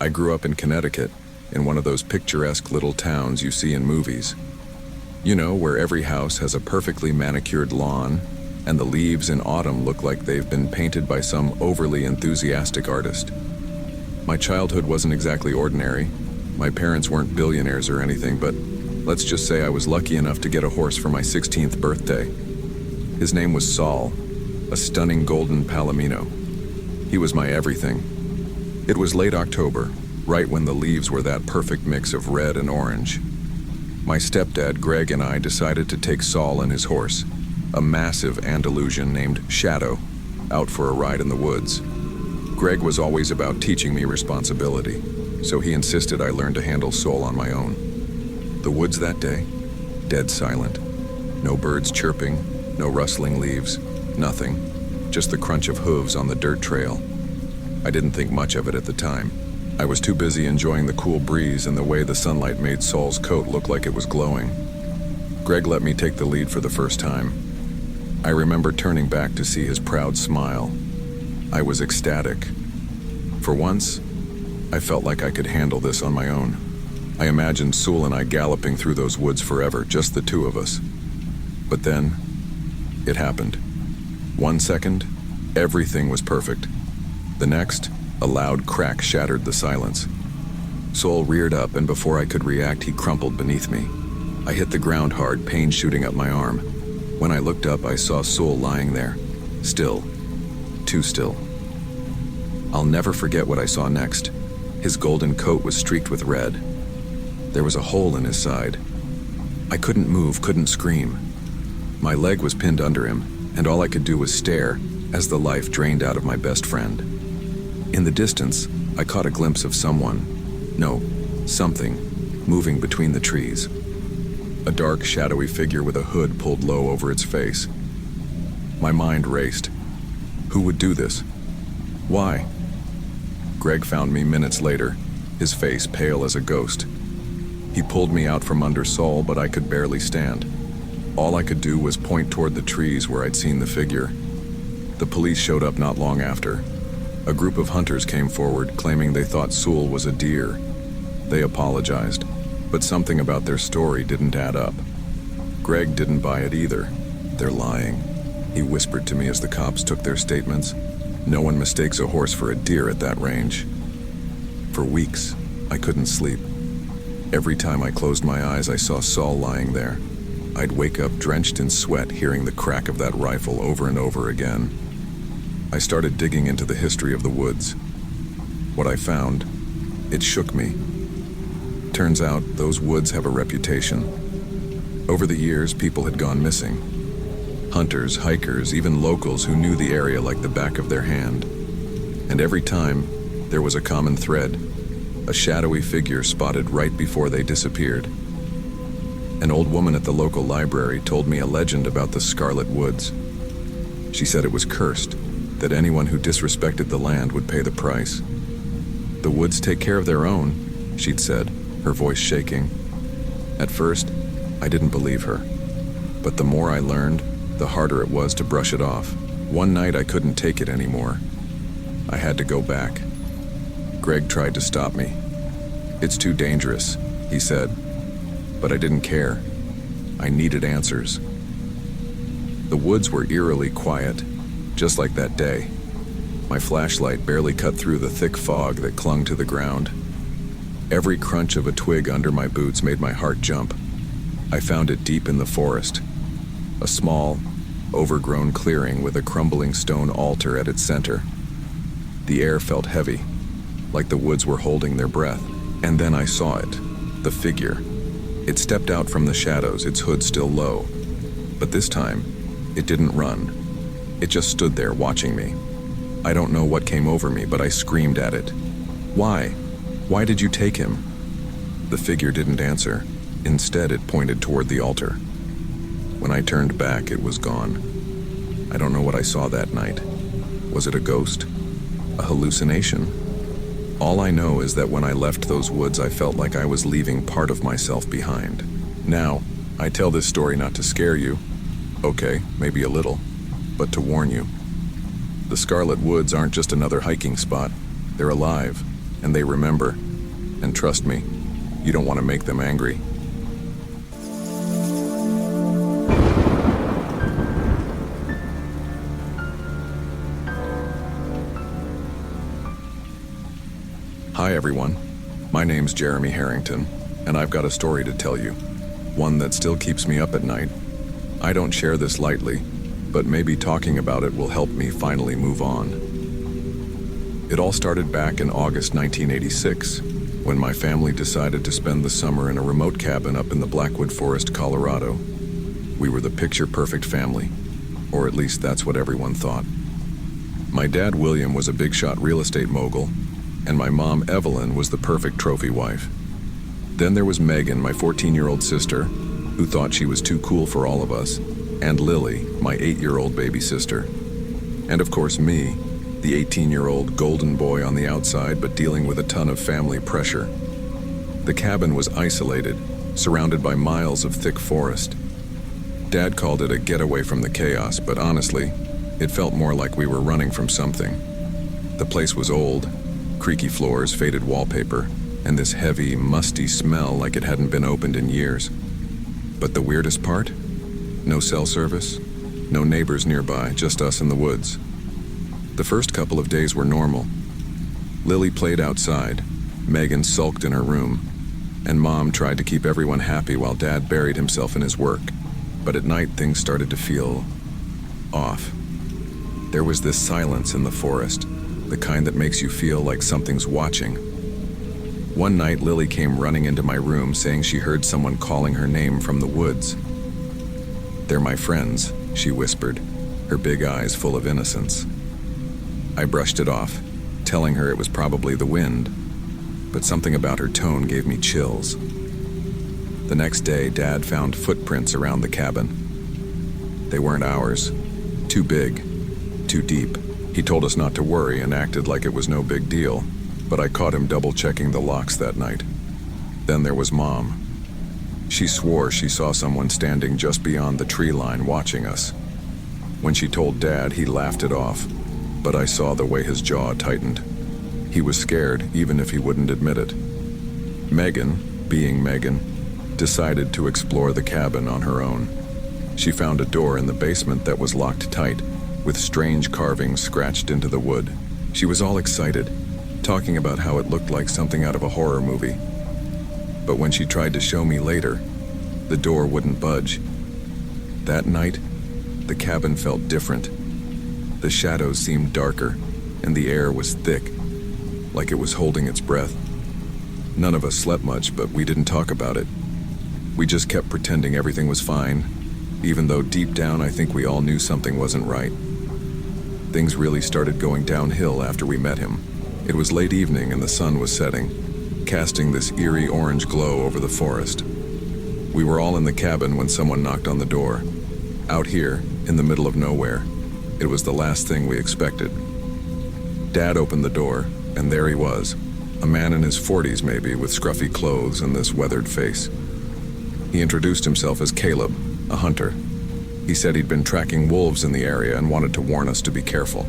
I grew up in Connecticut, in one of those picturesque little towns you see in movies. You know, where every house has a perfectly manicured lawn, and the leaves in autumn look like they've been painted by some overly enthusiastic artist. My childhood wasn't exactly ordinary. My parents weren't billionaires or anything, but let's just say I was lucky enough to get a horse for my 16th birthday. His name was Saul, a stunning golden palomino. He was my everything. It was late October, right when the leaves were that perfect mix of red and orange. My stepdad, Greg, and I decided to take Saul and his horse, a massive Andalusian named Shadow, out for a ride in the woods. Greg was always about teaching me responsibility, so he insisted I learn to handle Saul on my own. The woods that day, dead silent. No birds chirping, no rustling leaves, nothing. Just the crunch of hooves on the dirt trail. I didn't think much of it at the time. I was too busy enjoying the cool breeze and the way the sunlight made Saul's coat look like it was glowing. Greg let me take the lead for the first time. I remember turning back to see his proud smile. I was ecstatic. For once, I felt like I could handle this on my own. I imagined Sewell and I galloping through those woods forever, just the two of us. But then, it happened. 1 second, everything was perfect. The next, a loud crack shattered the silence. Sewell reared up, and before I could react, he crumpled beneath me. I hit the ground hard, pain shooting up my arm. When I looked up, I saw Sewell lying there, still, too still. I'll never forget what I saw next. His golden coat was streaked with red. There was a hole in his side. I couldn't move, couldn't scream. My leg was pinned under him, and all I could do was stare as the life drained out of my best friend. In the distance, I caught a glimpse of something, moving between the trees. A dark, shadowy figure with a hood pulled low over its face. My mind raced. Who would do this? Why? Greg found me minutes later, his face pale as a ghost. He pulled me out from under Saul, but I could barely stand. All I could do was point toward the trees where I'd seen the figure. The police showed up not long after. A group of hunters came forward, claiming they thought Sewell was a deer. They apologized, but something about their story didn't add up. Greg didn't buy it either. They're lying, he whispered to me as the cops took their statements. No one mistakes a horse for a deer at that range. For weeks, I couldn't sleep. Every time I closed my eyes, I saw Saul lying there. I'd wake up drenched in sweat, hearing the crack of that rifle over and over again. I started digging into the history of the woods. What I found, it shook me. Turns out, those woods have a reputation. Over the years, people had gone missing. Hunters, hikers, even locals who knew the area like the back of their hand. And every time, there was a common thread, a shadowy figure spotted right before they disappeared. An old woman at the local library told me a legend about the Scarlet Woods. She said it was cursed, that anyone who disrespected the land would pay the price. The woods take care of their own, she'd said, her voice shaking. At first, I didn't believe her. But the more I learned, the harder it was to brush it off. One night I couldn't take it anymore. I had to go back. Greg tried to stop me. It's too dangerous, he said. But I didn't care. I needed answers. The woods were eerily quiet, just like that day. My flashlight barely cut through the thick fog that clung to the ground. Every crunch of a twig under my boots made my heart jump. I found it deep in the forest. A small, overgrown clearing with a crumbling stone altar at its center. The air felt heavy, like the woods were holding their breath. And then I saw it, the figure. It stepped out from the shadows, its hood still low. But this time, it didn't run. It just stood there watching me. I don't know what came over me, but I screamed at it. Why? Why did you take him? The figure didn't answer. Instead, it pointed toward the altar. When I turned back, it was gone. I don't know what I saw that night. Was it a ghost? A hallucination? All I know is that when I left those woods, I felt like I was leaving part of myself behind. Now, I tell this story not to scare you. Okay, maybe a little, but to warn you. The Scarlet Woods aren't just another hiking spot. They're alive, and they remember. And trust me, you don't want to make them angry. Hi everyone, my name's Jeremy Harrington, and I've got a story to tell you. One that still keeps me up at night. I don't share this lightly, but maybe talking about it will help me finally move on. It all started back in August 1986, when my family decided to spend the summer in a remote cabin up in the Blackwood Forest, Colorado. We were the picture-perfect family, or at least that's what everyone thought. My dad, William, was a big-shot real estate mogul, and my mom, Evelyn, was the perfect trophy wife. Then there was Megan, my 14-year-old sister, who thought she was too cool for all of us, and Lily, my 8-year-old baby sister. And of course me, the 18-year-old golden boy on the outside but dealing with a ton of family pressure. The cabin was isolated, surrounded by miles of thick forest. Dad called it a getaway from the chaos, but honestly, it felt more like we were running from something. The place was old, creaky floors, faded wallpaper, and this heavy, musty smell like it hadn't been opened in years. But the weirdest part? No cell service, no neighbors nearby, just us in the woods. The first couple of days were normal. Lily played outside, Megan sulked in her room, and Mom tried to keep everyone happy while Dad buried himself in his work. But at night, things started to feel off. There was this silence in the forest, the kind that makes you feel like something's watching. One night, Lily came running into my room saying she heard someone calling her name from the woods. "They're my friends," she whispered, her big eyes full of innocence. I brushed it off, telling her it was probably the wind, but something about her tone gave me chills. The next day, Dad found footprints around the cabin. They weren't ours. Too big, too deep. He told us not to worry and acted like it was no big deal, but I caught him double-checking the locks that night. Then there was Mom. She swore she saw someone standing just beyond the tree line watching us. When she told Dad, he laughed it off, but I saw the way his jaw tightened. He was scared, even if he wouldn't admit it. Megan, being Megan, decided to explore the cabin on her own. She found a door in the basement that was locked tight, with strange carvings scratched into the wood. She was all excited, talking about how it looked like something out of a horror movie. But when she tried to show me later, the door wouldn't budge. That night, the cabin felt different. The shadows seemed darker, and the air was thick, like it was holding its breath. None of us slept much, but we didn't talk about it. We just kept pretending everything was fine, even though deep down I think we all knew something wasn't right. Things really started going downhill after we met him. It was late evening and the sun was setting, casting this eerie orange glow over the forest. We were all in the cabin when someone knocked on the door. Out here, in the middle of nowhere, it was the last thing we expected. Dad opened the door, and there he was, a man in his 40s maybe, with scruffy clothes and this weathered face. He introduced himself as Caleb, a hunter. He said he'd been tracking wolves in the area and wanted to warn us to be careful.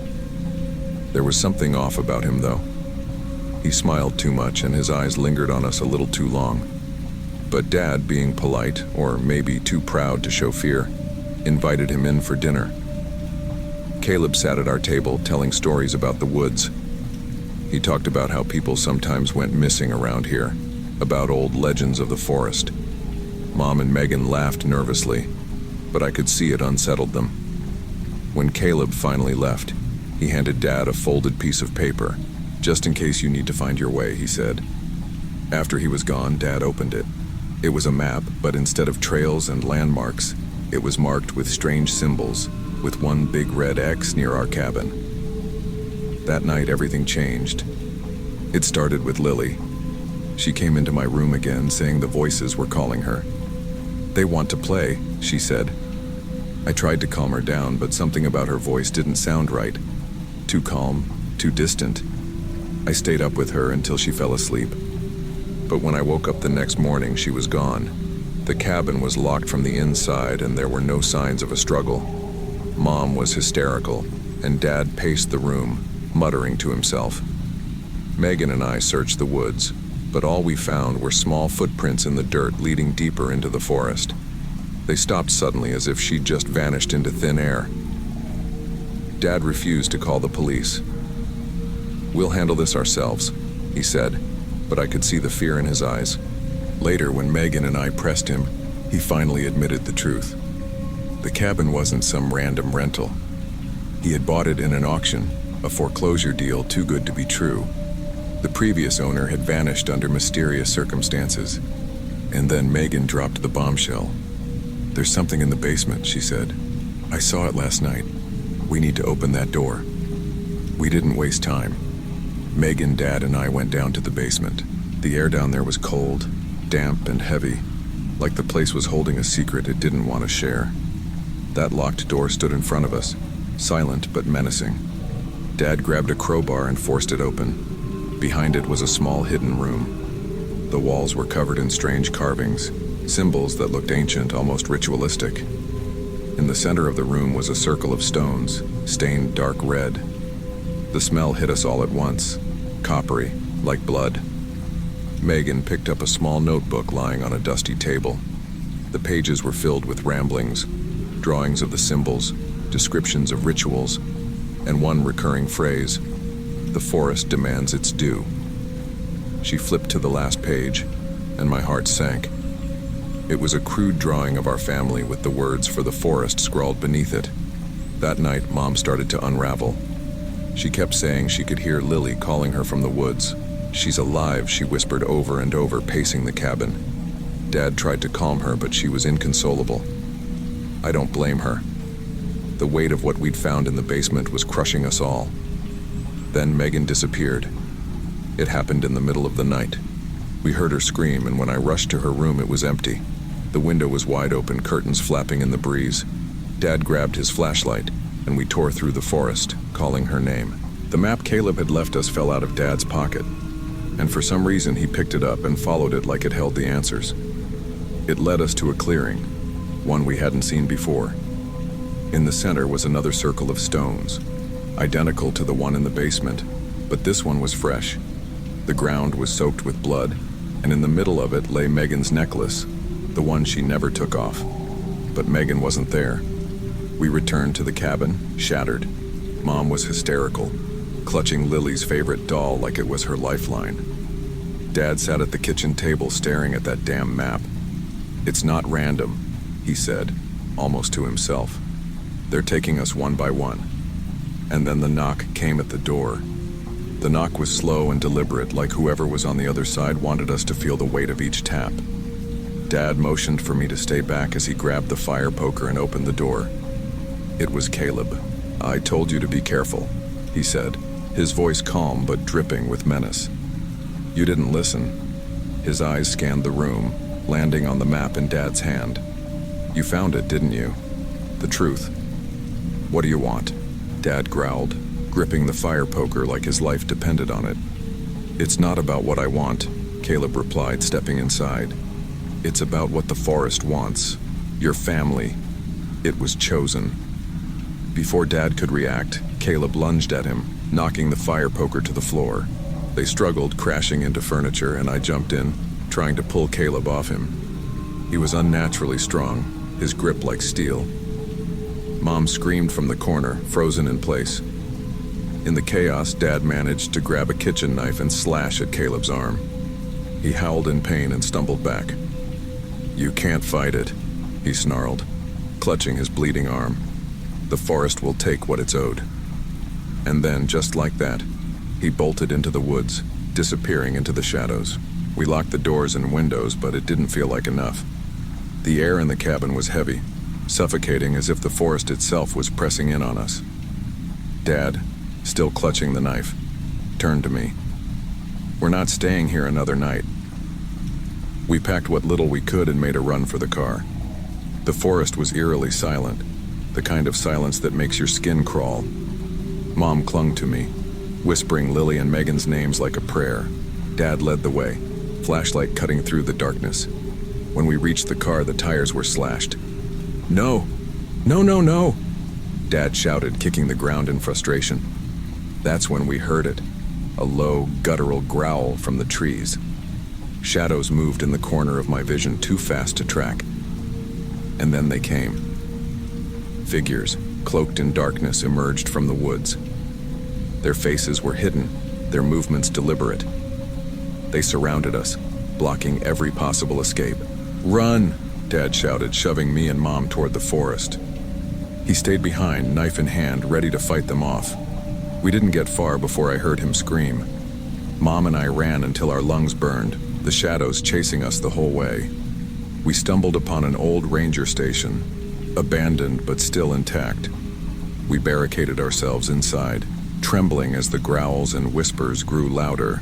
There was something off about him, though. He smiled too much, and his eyes lingered on us a little too long. But Dad, being polite, or maybe too proud to show fear, invited him in for dinner. Caleb sat at our table telling stories about the woods. He talked about how people sometimes went missing around here, about old legends of the forest. Mom and Megan laughed nervously, but I could see it unsettled them. When Caleb finally left, he handed Dad a folded piece of paper. "Just in case you need to find your way," he said. After he was gone, Dad opened it. It was a map, but instead of trails and landmarks, it was marked with strange symbols, with one big red X near our cabin. That night, everything changed. It started with Lily. She came into my room again, saying the voices were calling her. "They want to play," she said. I tried to calm her down, but something about her voice didn't sound right. Too calm, too distant. I stayed up with her until she fell asleep. But when I woke up the next morning, she was gone. The cabin was locked from the inside, and there were no signs of a struggle. Mom was hysterical, and Dad paced the room, muttering to himself. Megan and I searched the woods, but all we found were small footprints in the dirt leading deeper into the forest. They stopped suddenly as if she'd just vanished into thin air. Dad refused to call the police. "We'll handle this ourselves," he said, but I could see the fear in his eyes. Later, when Megan and I pressed him, he finally admitted the truth. The cabin wasn't some random rental. He had bought it in an auction, a foreclosure deal too good to be true. The previous owner had vanished under mysterious circumstances. And then Megan dropped the bombshell. "There's something in the basement," she said. "I saw it last night. We need to open that door." We didn't waste time. Megan, Dad, and I went down to the basement. The air down there was cold, damp, and heavy, like the place was holding a secret it didn't want to share. That locked door stood in front of us, silent but menacing. Dad grabbed a crowbar and forced it open. Behind it was a small hidden room. The walls were covered in strange carvings, symbols that looked ancient, almost ritualistic. In the center of the room was a circle of stones, stained dark red. The smell hit us all at once, coppery, like blood. Megan picked up a small notebook lying on a dusty table. The pages were filled with ramblings, drawings of the symbols, descriptions of rituals, and one recurring phrase: "The forest demands its due." She flipped to the last page, and my heart sank. It was a crude drawing of our family with the words "for the forest" scrawled beneath it. That night, Mom started to unravel. She kept saying she could hear Lily calling her from the woods. "She's alive," she whispered over and over, pacing the cabin. Dad tried to calm her, but she was inconsolable. I don't blame her. The weight of what we'd found in the basement was crushing us all. Then Megan disappeared. It happened in the middle of the night. We heard her scream, and when I rushed to her room, it was empty. The window was wide open, curtains flapping in the breeze. Dad grabbed his flashlight, and we tore through the forest, calling her name. The map Caleb had left us fell out of Dad's pocket, and for some reason he picked it up and followed it like it held the answers. It led us to a clearing, one we hadn't seen before. In the center was another circle of stones, identical to the one in the basement, but this one was fresh. The ground was soaked with blood, and in the middle of it lay Megan's necklace, the one she never took off. But Megan wasn't there. We returned to the cabin, shattered. Mom was hysterical, clutching Lily's favorite doll like it was her lifeline. Dad sat at the kitchen table staring at that damn map. "It's not random," he said, almost to himself. "They're taking us one by one." And then the knock came at the door. The knock was slow and deliberate, like whoever was on the other side wanted us to feel the weight of each tap. Dad motioned for me to stay back as he grabbed the fire poker and opened the door. It was Caleb. "I told you to be careful," he said, his voice calm but dripping with menace. "You didn't listen." His eyes scanned the room, landing on the map in Dad's hand. "You found it, didn't you? The truth. What do you want?" Dad growled, gripping the fire poker like his life depended on it. "It's not about what I want," Caleb replied, stepping inside. "It's about what the forest wants. Your family. It was chosen." Before Dad could react, Caleb lunged at him, knocking the fire poker to the floor. They struggled, crashing into furniture, and I jumped in, trying to pull Caleb off him. He was unnaturally strong, his grip like steel. Mom screamed from the corner, frozen in place. In the chaos, Dad managed to grab a kitchen knife and slash at Caleb's arm. He howled in pain and stumbled back. "You can't fight it," he snarled, clutching his bleeding arm. "The forest will take what it's owed." And then, just like that, he bolted into the woods, disappearing into the shadows. We locked the doors and windows, but it didn't feel like enough. The air in the cabin was heavy, suffocating as if the forest itself was pressing in on us. Dad, still clutching the knife, turned to me. "We're not staying here another night." We packed what little we could and made a run for the car. The forest was eerily silent, the kind of silence that makes your skin crawl. Mom clung to me, whispering Lily and Megan's names like a prayer. Dad led the way, flashlight cutting through the darkness. When we reached the car, the tires were slashed. "No! No, no, no!" Dad shouted, kicking the ground in frustration. That's when we heard it. a low, guttural growl from the trees. Shadows moved in the corner of my vision too fast to track. And then they came. Figures, cloaked in darkness, emerged from the woods. Their faces were hidden, their movements deliberate. They surrounded us, blocking every possible escape. "Run!" Dad shouted, shoving me and Mom toward the forest. He stayed behind, knife in hand, ready to fight them off. We didn't get far before I heard him scream. Mom and I ran until our lungs burned, the shadows chasing us the whole way. We stumbled upon an old ranger station, abandoned but still intact. We barricaded ourselves inside, trembling as the growls and whispers grew louder.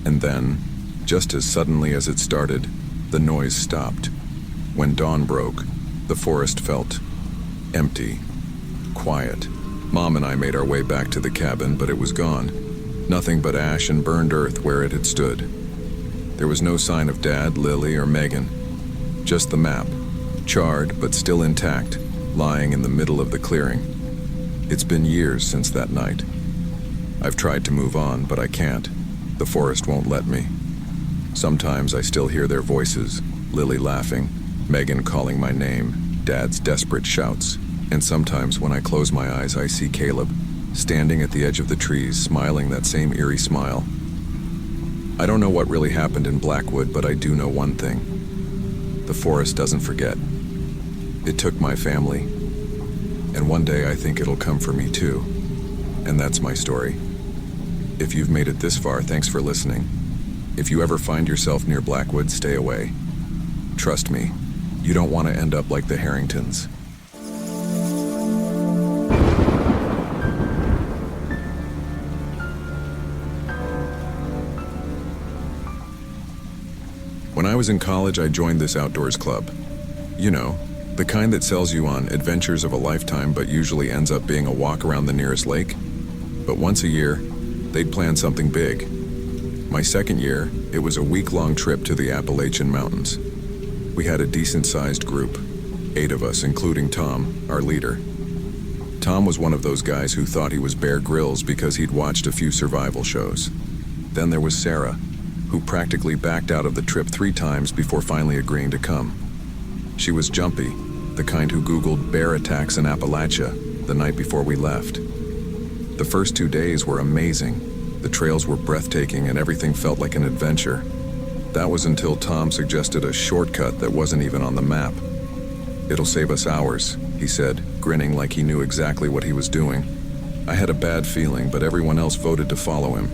And then, just as suddenly as it started, the noise stopped. When dawn broke, the forest felt empty, quiet. Mom and I made our way back to the cabin, but it was gone. Nothing but ash and burned earth where it had stood. There was no sign of Dad, Lily, or Megan. Just the map, charred but still intact, lying in the middle of the clearing. It's been years since that night. I've tried to move on, but I can't. The forest won't let me. Sometimes I still hear their voices, Lily laughing, Megan calling my name, Dad's desperate shouts. And sometimes when I close my eyes, I see Caleb, standing at the edge of the trees, smiling that same eerie smile. I don't know what really happened in Blackwood, but I do know one thing. The forest doesn't forget. It took my family, and one day I think it'll come for me too. And that's my story. If you've made it this far, thanks for listening. If you ever find yourself near Blackwood, stay away. Trust me, you don't want to end up like the Harringtons. When I was in college, I joined this outdoors club. You know, the kind that sells you on adventures of a lifetime but usually ends up being a walk around the nearest lake. But once a year, they'd plan something big. My second year, it was a week-long trip to the Appalachian Mountains. We had a decent-sized group, 8 of us, including Tom, our leader. Tom was one of those guys who thought he was Bear Grylls because he'd watched a few survival shows. Then there was Sarah, who practically backed out of the trip 3 times before finally agreeing to come. She was jumpy, the kind who Googled bear attacks in Appalachia the night before we left. The first 2 days were amazing. The trails were breathtaking and everything felt like an adventure. That was until Tom suggested a shortcut that wasn't even on the map. "It'll save us hours," he said, grinning like he knew exactly what he was doing. I had a bad feeling, but everyone else voted to follow him.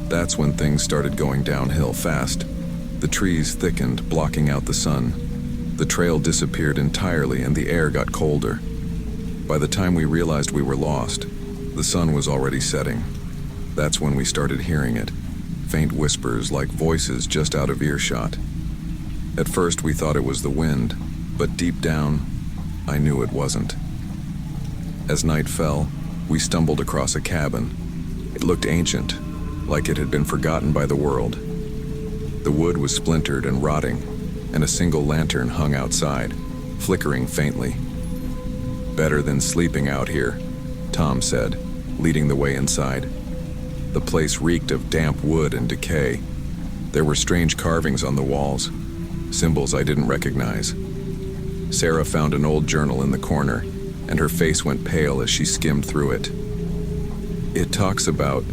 That's when things started going downhill fast. The trees thickened, blocking out the sun. The trail disappeared entirely and the air got colder. By the time we realized we were lost, the sun was already setting. That's when we started hearing it, faint whispers like voices just out of earshot. At first we thought it was the wind, but deep down, I knew it wasn't. As night fell, we stumbled across a cabin. It looked ancient, like it had been forgotten by the world. The wood was splintered and rotting, and a single lantern hung outside, flickering faintly. "Better than sleeping out here," Tom said, leading the way inside. The place reeked of damp wood and decay. There were strange carvings on the walls, symbols I didn't recognize. Sarah found an old journal in the corner, and her face went pale as she skimmed through it. "It talks about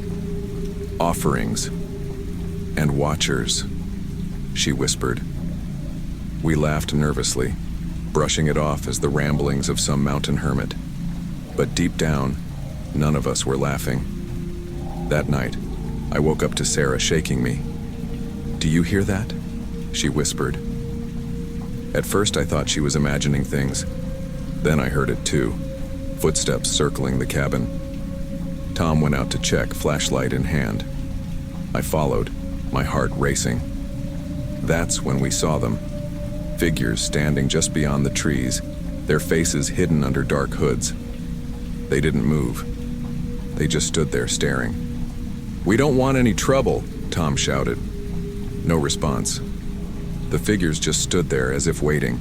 offerings and watchers," she whispered. We laughed nervously, brushing it off as the ramblings of some mountain hermit. But deep down, none of us were laughing. That night, I woke up to Sarah shaking me. "Do you hear that?" she whispered. At first I thought she was imagining things. Then I heard it too, footsteps circling the cabin. Tom went out to check, flashlight in hand. I followed, my heart racing. That's when we saw them. Figures standing just beyond the trees, their faces hidden under dark hoods. They didn't move. They just stood there staring. "We don't want any trouble," Tom shouted. No response. The figures just stood there as if waiting.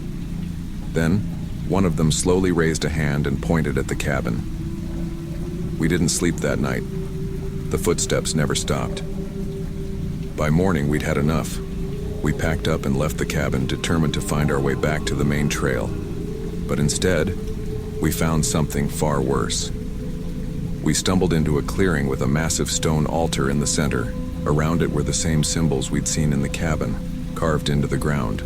Then, one of them slowly raised a hand and pointed at the cabin. We didn't sleep that night. The footsteps never stopped. By morning, we'd had enough. We packed up and left the cabin, determined to find our way back to the main trail. But instead, we found something far worse. We stumbled into a clearing with a massive stone altar in the center. Around it were the same symbols we'd seen in the cabin, carved into the ground.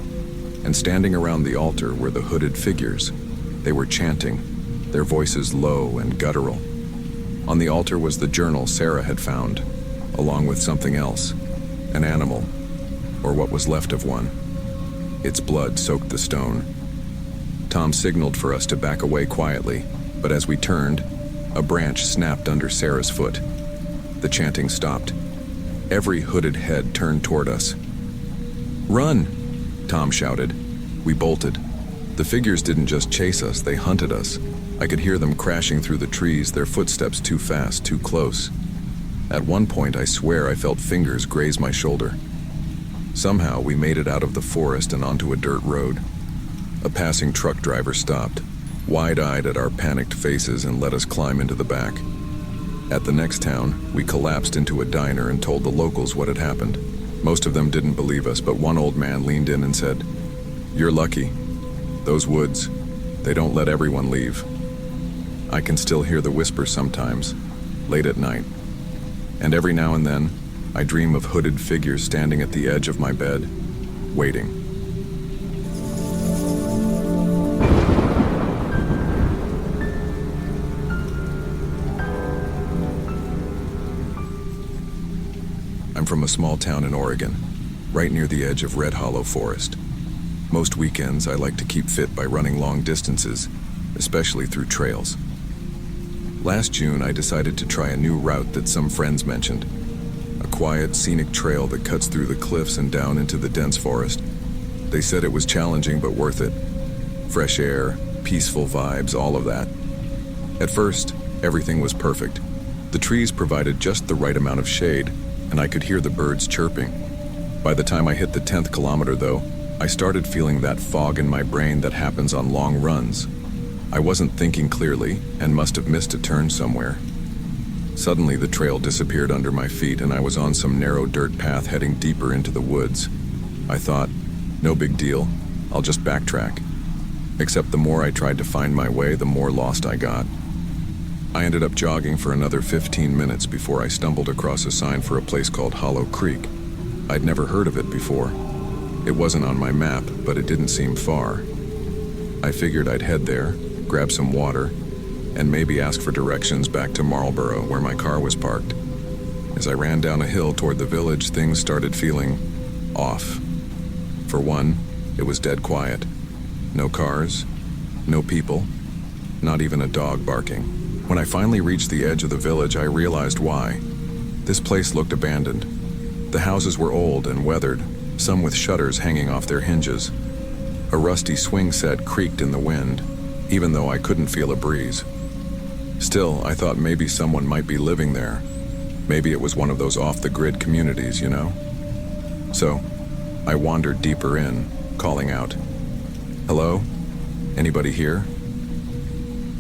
And standing around the altar were the hooded figures. They were chanting, their voices low and guttural. On the altar was the journal Sarah had found, along with something else, an animal, or what was left of one. Its blood soaked the stone. Tom signaled for us to back away quietly, but as we turned, a branch snapped under Sarah's foot. The chanting stopped. Every hooded head turned toward us. "Run!" Tom shouted. We bolted. The figures didn't just chase us, they hunted us. I could hear them crashing through the trees, their footsteps too fast, too close. At one point, I swear I felt fingers graze my shoulder. Somehow, we made it out of the forest and onto a dirt road. A passing truck driver stopped, wide-eyed at our panicked faces, and let us climb into the back. At the next town, we collapsed into a diner and told the locals what had happened. Most of them didn't believe us, but one old man leaned in and said, "You're lucky. Those woods, they don't let everyone leave." I can still hear the whisper sometimes, late at night. And every now and then, I dream of hooded figures standing at the edge of my bed, waiting. I'm from a small town in Oregon, right near the edge of Red Hollow Forest. Most weekends, I like to keep fit by running long distances, especially through trails. Last June, I decided to try a new route that some friends mentioned. A quiet, scenic trail that cuts through the cliffs and down into the dense forest. They said it was challenging but worth it. Fresh air, peaceful vibes, all of that. At first, everything was perfect. The trees provided just the right amount of shade, and I could hear the birds chirping. By the time I hit the 10th kilometer, though, I started feeling that fog in my brain that happens on long runs. I wasn't thinking clearly and must have missed a turn somewhere. Suddenly, the trail disappeared under my feet and I was on some narrow dirt path heading deeper into the woods. I thought, no big deal, I'll just backtrack. Except the more I tried to find my way, the more lost I got. I ended up jogging for another 15 minutes before I stumbled across a sign for a place called Hollow Creek. I'd never heard of it before. It wasn't on my map, but it didn't seem far. I figured I'd head there, grab some water, and maybe ask for directions back to Marlboro, where my car was parked. As I ran down a hill toward the village, things started feeling off. For one, it was dead quiet. No cars, no people, not even a dog barking. When I finally reached the edge of the village, I realized why. This place looked abandoned. The houses were old and weathered, some with shutters hanging off their hinges. A rusty swing set creaked in the wind, even though I couldn't feel a breeze. Still, I thought maybe someone might be living there. Maybe it was one of those off-the-grid communities, you know? So, I wandered deeper in, calling out, "Hello? Anybody here?"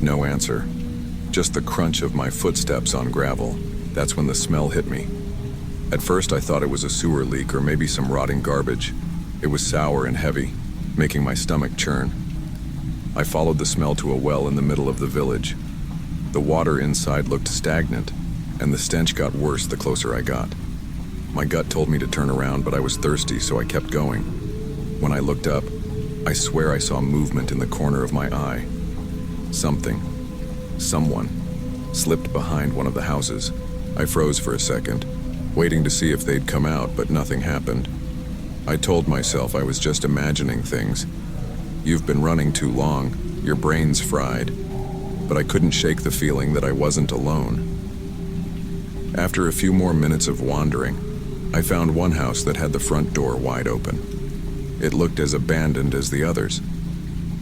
No answer. Just the crunch of my footsteps on gravel. That's when the smell hit me. At first, I thought it was a sewer leak or maybe some rotting garbage. It was sour and heavy, making my stomach churn. I followed the smell to a well in the middle of the village. The water inside looked stagnant, and the stench got worse the closer I got. My gut told me to turn around, but I was thirsty, so I kept going. When I looked up, I swear I saw movement in the corner of my eye. Someone, slipped behind one of the houses. I froze for a second, waiting to see if they'd come out, but nothing happened. I told myself I was just imagining things. You've been running too long, your brain's fried. But I couldn't shake the feeling that I wasn't alone. After a few more minutes of wandering, I found one house that had the front door wide open. It looked as abandoned as the others,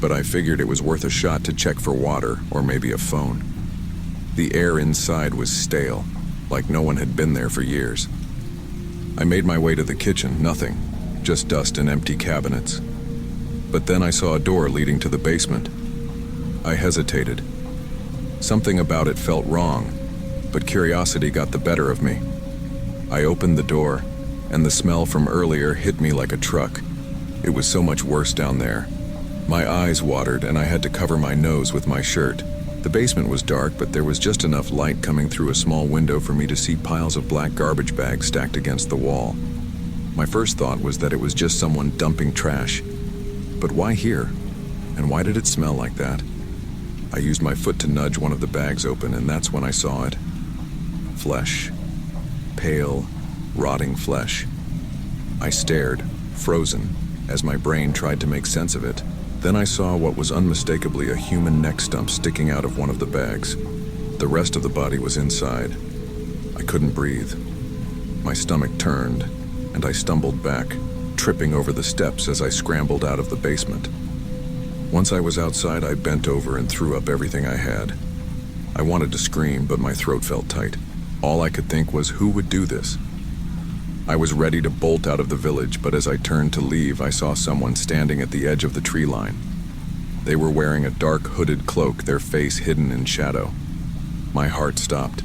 but I figured it was worth a shot to check for water or maybe a phone. The air inside was stale, like no one had been there for years. I made my way to the kitchen, nothing, just dust and empty cabinets. But then I saw a door leading to the basement. I hesitated. Something about it felt wrong. but curiosity got the better of me. I opened the door, and the smell from earlier hit me like a truck. It was so much worse down there. My eyes watered, and I had to cover my nose with my shirt. The basement was dark, but there was just enough light coming through a small window for me to see piles of black garbage bags stacked against the wall. My first thought was that it was just someone dumping trash. But why here? And why did it smell like that? I used my foot to nudge one of the bags open, and that's when I saw it. Flesh. Pale, rotting flesh. I stared, frozen, as my brain tried to make sense of it. Then I saw what was unmistakably a human neck stump sticking out of one of the bags. The rest of the body was inside. I couldn't breathe. My stomach turned, and I stumbled back, tripping over the steps as I scrambled out of the basement. Once I was outside, I bent over and threw up everything I had. I wanted to scream, but my throat felt tight. All I could think was, who would do this? I was ready to bolt out of the village, but as I turned to leave, I saw someone standing at the edge of the tree line. They were wearing a dark hooded cloak, their face hidden in shadow. My heart stopped.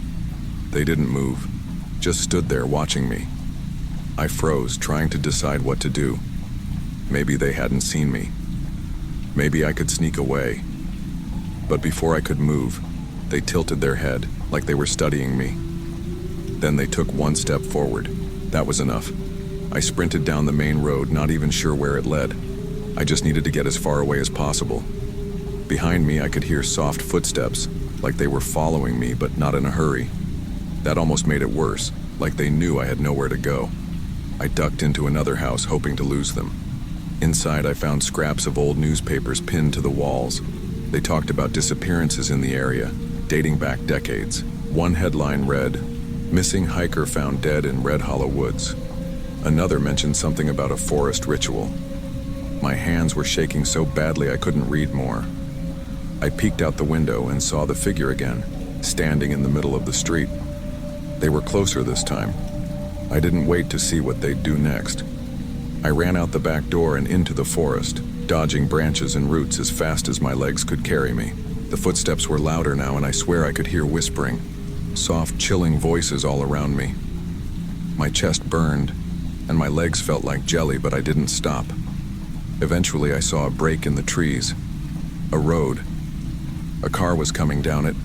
They didn't move, just stood there watching me. I froze, trying to decide what to do. Maybe they hadn't seen me. Maybe I could sneak away. But before I could move, they tilted their head, like they were studying me. Then they took one step forward. That was enough. I sprinted down the main road, not even sure where it led. I just needed to get as far away as possible. Behind me, I could hear soft footsteps, like they were following me, but not in a hurry. That almost made it worse, like they knew I had nowhere to go. I ducked into another house, hoping to lose them. Inside, I found scraps of old newspapers pinned to the walls. They talked about disappearances in the area, dating back decades. One headline read, "Missing hiker found dead in Red Hollow Woods." Another mentioned something about a forest ritual. My hands were shaking so badly I couldn't read more. I peeked out the window and saw the figure again, standing in the middle of the street. They were closer this time. I didn't wait to see what they'd do next. I ran out the back door and into the forest, dodging branches and roots as fast as my legs could carry me. The footsteps were louder now, and I swear I could hear whispering. Soft, chilling voices all around me. My chest burned, and my legs felt like jelly, but I didn't stop. Eventually, I saw a break in the trees. A road. A car was coming down it,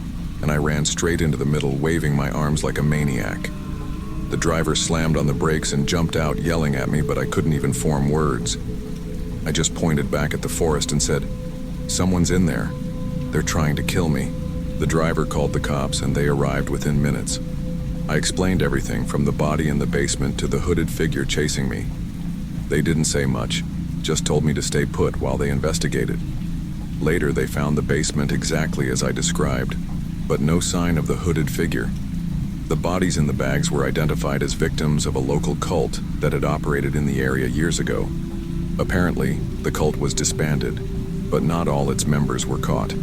and I ran straight into the middle, waving my arms like a maniac. The driver slammed on the brakes and jumped out, yelling at me, but I couldn't even form words. I just pointed back at the forest and said, "Someone's in there. They're trying to kill me." The driver called the cops, and they arrived within minutes. I explained everything, from the body in the basement to the hooded figure chasing me. They didn't say much, just told me to stay put while they investigated. Later, they found the basement exactly as I described, but no sign of the hooded figure. The bodies in the bags were identified as victims of a local cult that had operated in the area years ago. Apparently, the cult was disbanded, but not all its members were caught.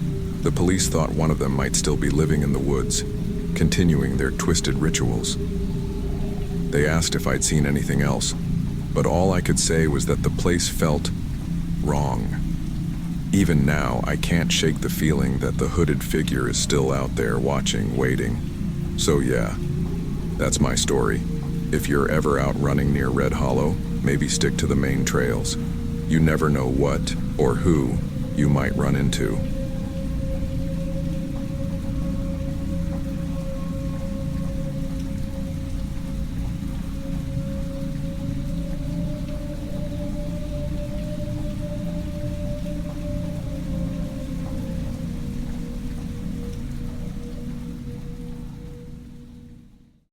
The police thought one of them might still be living in the woods, continuing their twisted rituals. They asked if I'd seen anything else, but all I could say was that the place felt wrong. Even now, I can't shake the feeling that the hooded figure is still out there watching, waiting. So yeah, that's my story. If you're ever out running near Red Hollow, maybe stick to the main trails. You never know what or who you might run into.